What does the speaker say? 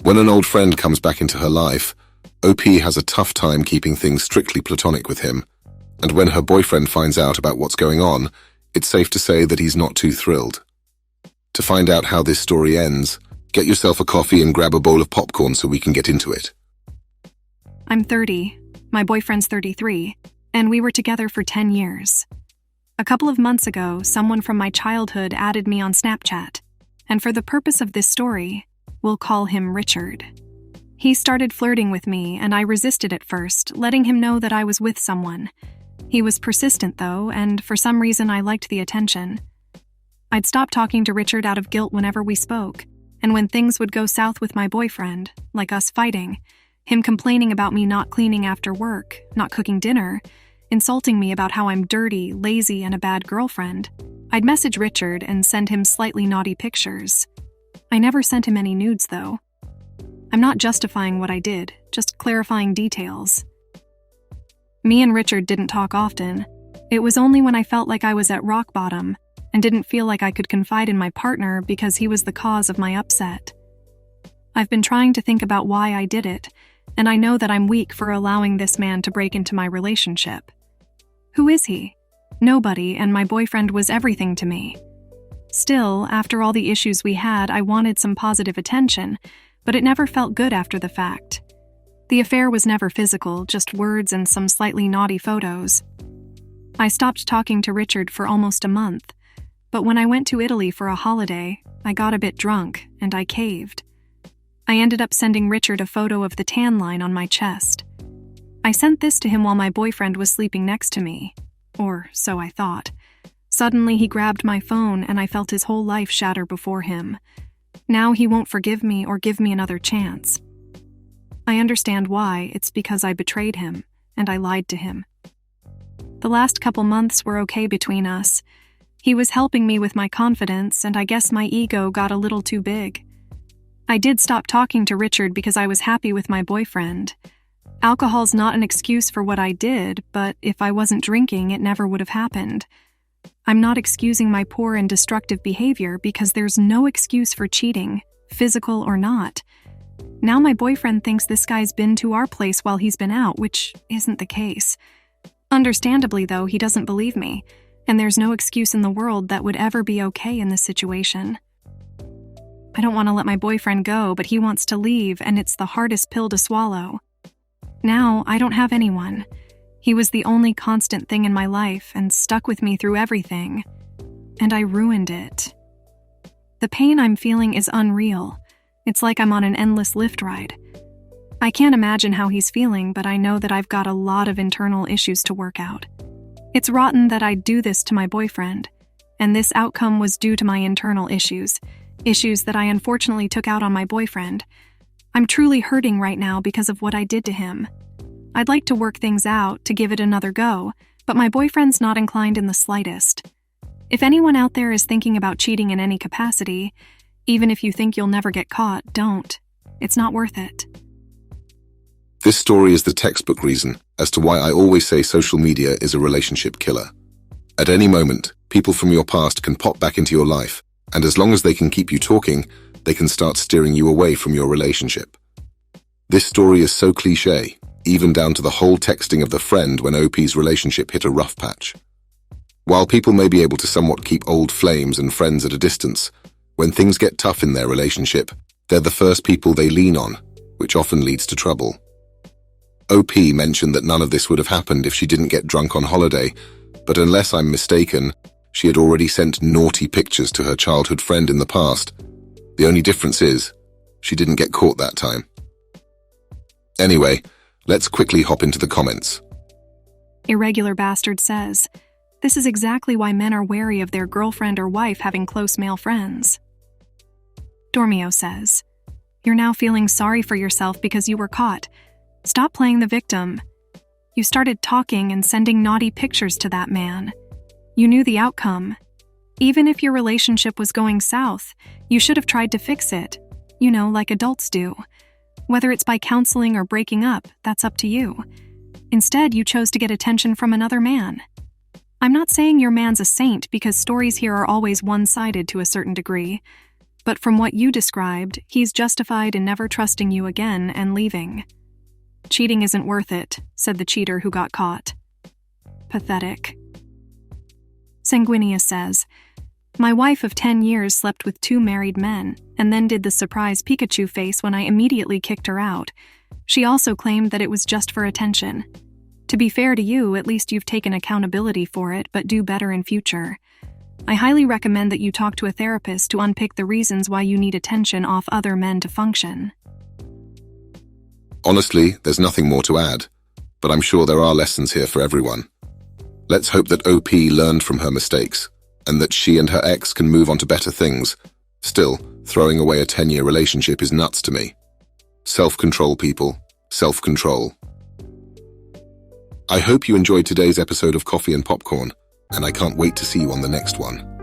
When an old friend comes back into her life, OP has a tough time keeping things strictly platonic with him, and when her boyfriend finds out about what's going on, it's safe to say that he's not too thrilled. To find out how this story ends, get yourself a coffee and grab a bowl of popcorn so we can get into it. I'm 30, my boyfriend's 33, and we were together for 10 years. A couple of months ago, someone from my childhood added me on Snapchat, and for the purpose of this story, we'll call him Richard. He started flirting with me, and I resisted at first, letting him know that I was with someone. He was persistent, though, and for some reason I liked the attention. I'd stop talking to Richard out of guilt whenever we spoke, and when things would go south with my boyfriend, like us fighting, him complaining about me not cleaning after work, not cooking dinner, insulting me about how I'm dirty, lazy, and a bad girlfriend, I'd message Richard and send him slightly naughty pictures. I never sent him any nudes, though. I'm not justifying what I did, just clarifying details. Me and Richard didn't talk often. It was only when I felt like I was at rock bottom and didn't feel like I could confide in my partner because he was the cause of my upset. I've been trying to think about why I did it, and I know that I'm weak for allowing this man to break into my relationship. Who is he? Nobody, and my boyfriend was everything to me. Still, after all the issues we had, I wanted some positive attention, but it never felt good after the fact. The affair was never physical, just words and some slightly naughty photos. I stopped talking to Richard for almost a month, but when I went to Italy for a holiday, I got a bit drunk, and I caved. I ended up sending Richard a photo of the tan line on my chest. I sent this to him while my boyfriend was sleeping next to me, or so I thought. Suddenly he grabbed my phone and I felt his whole life shatter before him. Now he won't forgive me or give me another chance. I understand why. It's because I betrayed him, and I lied to him. The last couple months were okay between us. He was helping me with my confidence, and I guess my ego got a little too big. I did stop talking to Richard because I was happy with my boyfriend. Alcohol's not an excuse for what I did, but if I wasn't drinking, it never would have happened. I'm not excusing my poor and destructive behavior because there's no excuse for cheating, physical or not. Now my boyfriend thinks this guy's been to our place while he's been out, which isn't the case. Understandably, though, he doesn't believe me, and there's no excuse in the world that would ever be okay in this situation. I don't want to let my boyfriend go, but he wants to leave, and it's the hardest pill to swallow. Now, I don't have anyone. He was the only constant thing in my life and stuck with me through everything. And I ruined it. The pain I'm feeling is unreal. It's like I'm on an endless lift ride. I can't imagine how he's feeling, but I know that I've got a lot of internal issues to work out. It's rotten that I'd do this to my boyfriend, and this outcome was due to my internal issues that I unfortunately took out on my boyfriend. I'm truly hurting right now because of what I did to him. I'd like to work things out, to give it another go, but my boyfriend's not inclined in the slightest. If anyone out there is thinking about cheating in any capacity, even if you think you'll never get caught, don't. It's not worth it. This story is the textbook reason as to why I always say social media is a relationship killer. At any moment, people from your past can pop back into your life, and as long as they can keep you talking, they can start steering you away from your relationship. This story is so cliché, even down to the whole texting of the friend when OP's relationship hit a rough patch. While people may be able to somewhat keep old flames and friends at a distance, when things get tough in their relationship, they're the first people they lean on, which often leads to trouble. OP mentioned that none of this would have happened if she didn't get drunk on holiday, but unless I'm mistaken, she had already sent naughty pictures to her childhood friend in the past. The only difference is, she didn't get caught that time. Anyway, let's quickly hop into the comments. Irregular Bastard says, "This is exactly why men are wary of their girlfriend or wife having close male friends." Dormio says, "You're now feeling sorry for yourself because you were caught. Stop playing the victim. You started talking and sending naughty pictures to that man. You knew the outcome. Even if your relationship was going south, you should have tried to fix it. You know, like adults do. Whether it's by counseling or breaking up, that's up to you. Instead, you chose to get attention from another man. I'm not saying your man's a saint because stories here are always one-sided to a certain degree. But from what you described, he's justified in never trusting you again and leaving. Cheating isn't worth it, said the cheater who got caught. Pathetic. Sanguinius says, my wife of 10 years slept with 2 married men, and then did the surprise Pikachu face when I immediately kicked her out. She also claimed that it was just for attention. To be fair to you, at least you've taken accountability for it, but do better in future. I highly recommend that you talk to a therapist to unpick the reasons why you need attention off other men to function. Honestly, there's nothing more to add, but I'm sure there are lessons here for everyone. Let's hope that OP learned from her mistakes, and that she and her ex can move on to better things. Still, throwing away a 10-year relationship is nuts to me. Self-control, people. Self-control. I hope you enjoyed today's episode of Coffee and Popcorn, and I can't wait to see you on the next one.